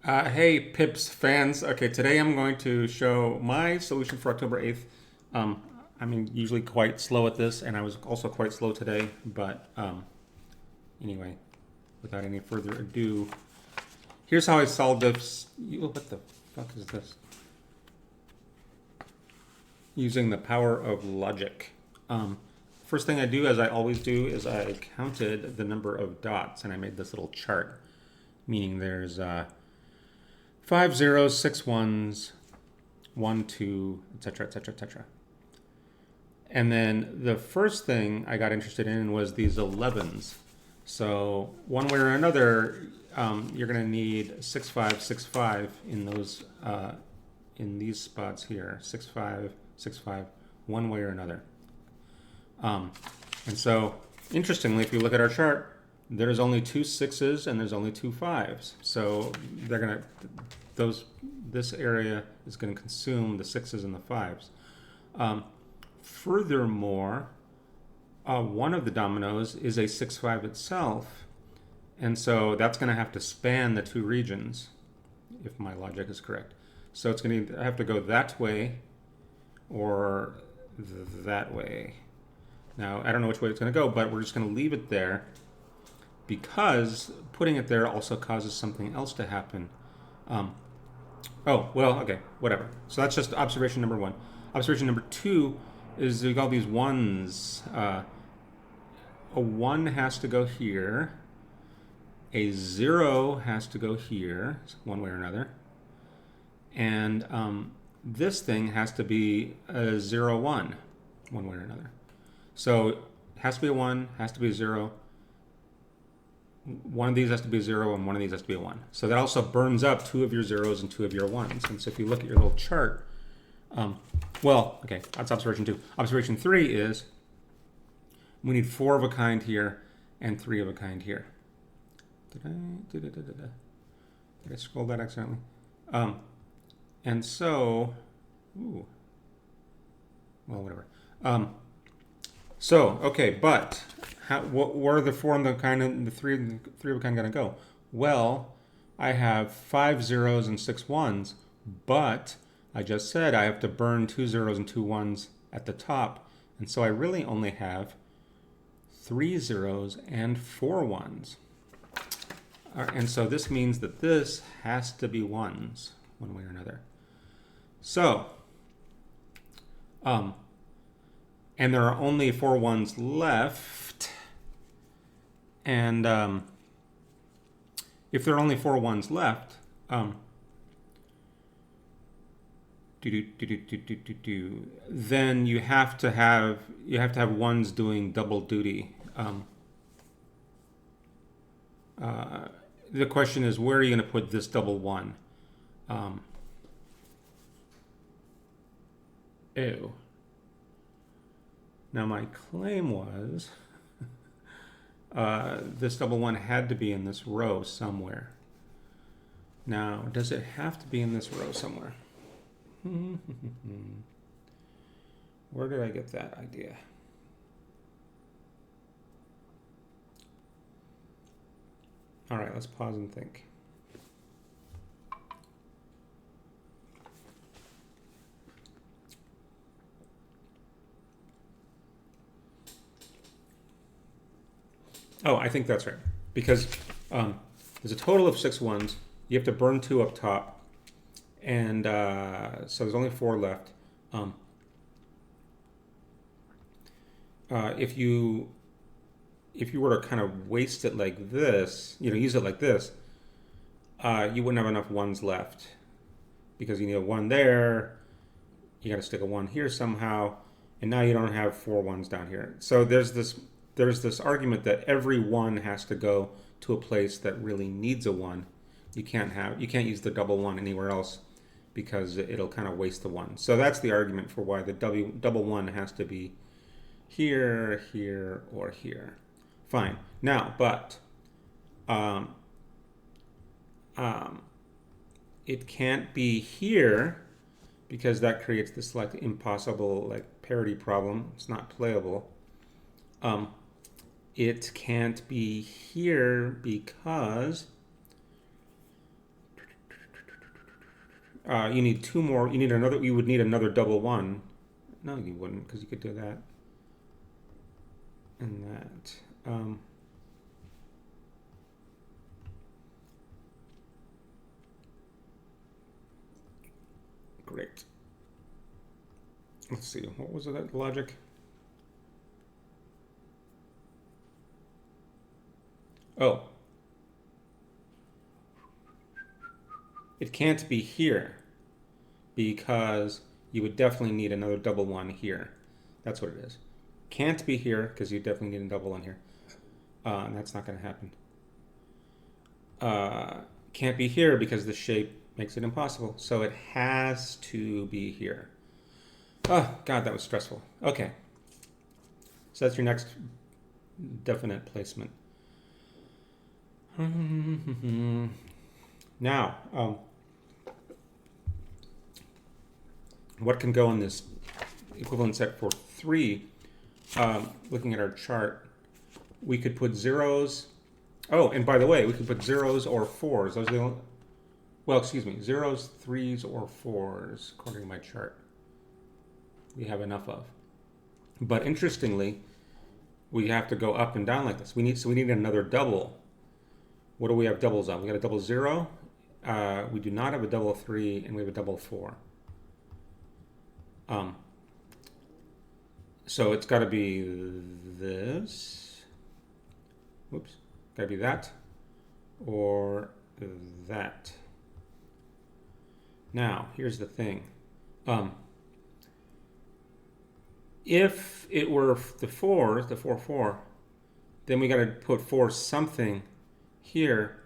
Hey, Pips fans. Okay, today I'm going to show my solution for October 8th. Um, I'm usually quite slow at this, and I was also quite slow today. But anyway, without any further ado, here's how I solved this. What the fuck is this? Using the power of logic. First thing I do, as I always do, is I counted the number of dots, and I made this little chart, meaning there's five zeros, six ones, one, two, etc., etc., etc. And then the first thing I got interested in was these 11s. So one way or another, you're going to need 6565 in those in these spots here. 6565, one way or another. And so, interestingly, if you look at our chart, there's only two sixes and there's only two fives. So they're gonna this area is going to consume the sixes and the fives. Furthermore, one of the dominoes is a 6-5 itself, and so that's going to have to span the two regions, if my logic is correct. So it's going to have to go that way or that way. Now, I don't know which way it's going to go, but we're just going to leave it there because putting it there also causes something else to happen. Oh, well, okay, whatever. So that's just observation number one. Observation number two is we've got all these ones. A one has to go here. A zero has to go here, one way or another. And this thing has to be a 0, 1, one way or another. So it has to be a 1, has to be a 0. One of these has to be a 0, and one of these has to be a 1. So that also burns up two of your zeros and two of your 1s. And so if you look at your little chart, well, okay, that's observation 2. Observation 3 is we need 4 of a kind here and 3 of a kind here. Did I scroll that accidentally? And so, ooh, well, whatever. So, okay, but where are the 4 and the kind and the 3 of a kind going to go? Well, I have 5 zeros and 6 ones, but I just said I have to burn 2 zeros and 2 ones at the top, and so I really only have 3 zeros and 4 ones. And so this means that this has to be ones, one way or another. So, and there are only 4 ones left. And if there are only 4 ones left, then you have to have ones doing double duty. The question is, where are you going to put this double 1? Ew. Now my claim was this double 1 had to be in this row somewhere. Now, does it have to be in this row somewhere? Where did I get that idea? All right, let's pause and think. Oh, I think that's right. Because there's a total of 6 ones. You have to burn 2 up top. And so there's only 4 left. If you were to kind of waste it like this, use it like this, you wouldn't have enough ones left. Because you need a 1 there. You got to stick a 1 here somehow. And now you don't have 4 ones down here. So there's this argument that every 1 has to go to a place that really needs a 1. You can't use the double 1 anywhere else because it'll kind of waste the 1. So that's the argument for why the double 1 has to be here, here, or here. Fine. Now, but it can't be here because that creates this like impossible like parity problem. It's not playable. It can't be here because You need two more. You need another. You would need another double one. No, you wouldn't, because you could do that and that. Great. Let's see. What was that logic? Oh. It can't be here because you would definitely need another double one here. That's what it is. Can't be here because you definitely need a double one here. And that's not going to happen. Can't be here because the shape makes it impossible. So it has to be here. Oh, God, that was stressful. Okay. So that's your next definite placement. Now, what can go in this equivalent set for 3? Looking at our chart, we could put zeros. Oh, and by the way, we could put zeros or 4s. Those are the only, well, excuse me, zeros, 3s, or 4s, according to my chart. We have enough of. But interestingly, we have to go up and down like this. We need another double. What do we have doubles on? We got a double 0. We do not have a double 3, and we have a double 4. So it's got to be this. Whoops. Got to be that or that. Now, here's the thing. If it were the 4, the 4, 4, then we got to put 4 something here,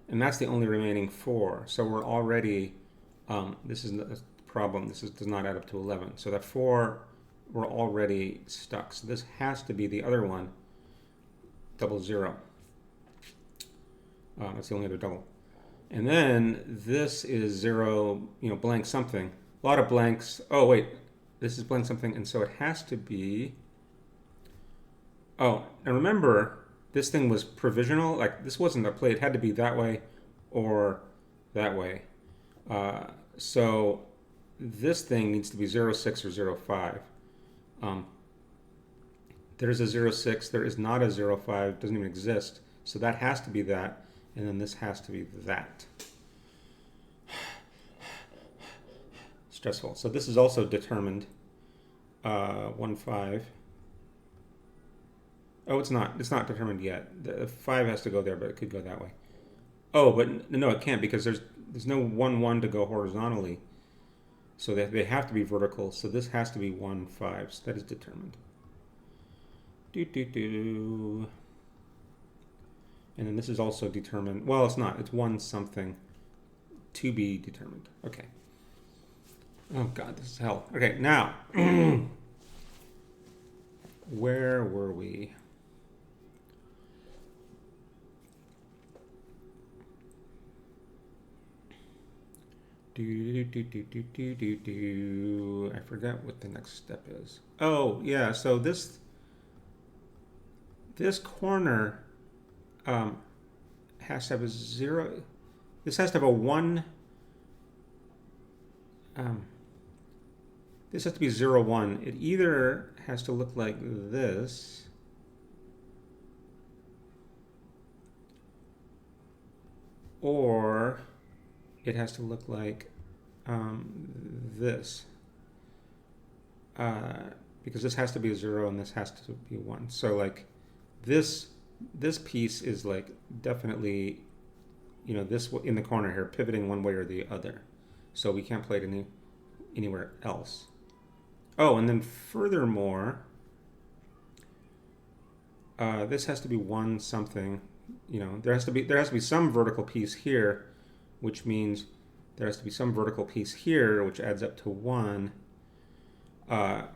and that's the only remaining 4. So we're already, this is a problem. This does not add up to 11. So that 4, we're already stuck. So this has to be the other one, double 0. That's the only other double. And then this is 0, blank something. A lot of blanks. Oh, wait. This is blank something, and so it has to be. Oh, and remember, this thing was provisional. Like, this wasn't a play. It had to be that way or that way. So this thing needs to be 0, 6 or 0, 5. There's a 0, 6. There is not a 0, 5. It doesn't even exist. So that has to be that. And then this has to be that. Stressful. So this is also determined. 1, 5. Oh, it's not. It's not determined yet. The 5 has to go there, but it could go that way. Oh, but no, it can't because there's no 1, 1 to go horizontally. So they have to be vertical. So this has to be 1, 5. So that is determined. And then this is also determined. Well, it's not. It's 1 something to be determined. Okay. Oh, God, this is hell. Okay, now, where were we? I forgot what the next step is. Oh, yeah, so this corner has to have a 0. This has to have a 1. This has to be 0, 1. It either has to look like this, or it has to look like this. Because this has to be a 0 and this has to be 1. So like this piece is like definitely, this in the corner here, pivoting one way or the other. So we can't play it anywhere else. Oh, and then furthermore, this has to be 1 something. There has to be some vertical piece here, which means there has to be some vertical piece here, which adds up to 1. Right.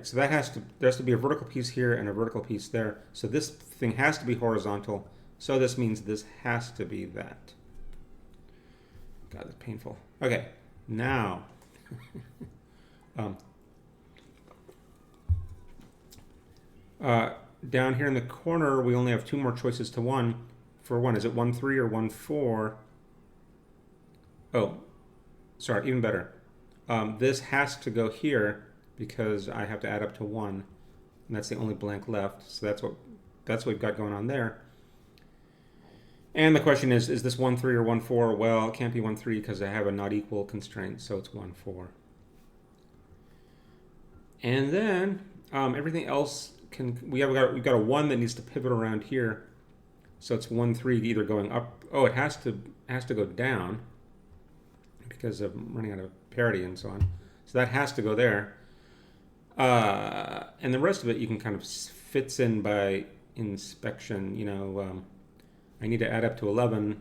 So there has to be a vertical piece here and a vertical piece there. So this thing has to be horizontal. So this means this has to be that. God, that's painful. Okay, now. Down here in the corner, we only have 2 more choices to 1. For 1, is it 1, 3 or 1, 4? Oh, sorry, even better. This has to go here because I have to add up to 1, and that's the only blank left. So that's what we've got going on there. And the question is this 1, 3 or 1, 4? Well, it can't be 1, 3 because I have a not equal constraint, so it's 1, 4. And then everything else we've got a 1 that needs to pivot around here. So it's 1, 3 either going up. Oh, it has to go down because I'm running out of parity and so on. So that has to go there. And the rest of it you can kind of fits in by inspection. I need to add up to 11.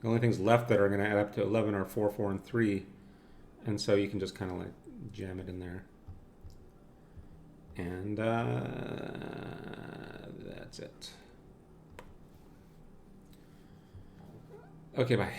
The only things left that are going to add up to 11 are 4, 4, and 3. And so you can just kind of like jam it in there. And that's it. Okay, bye.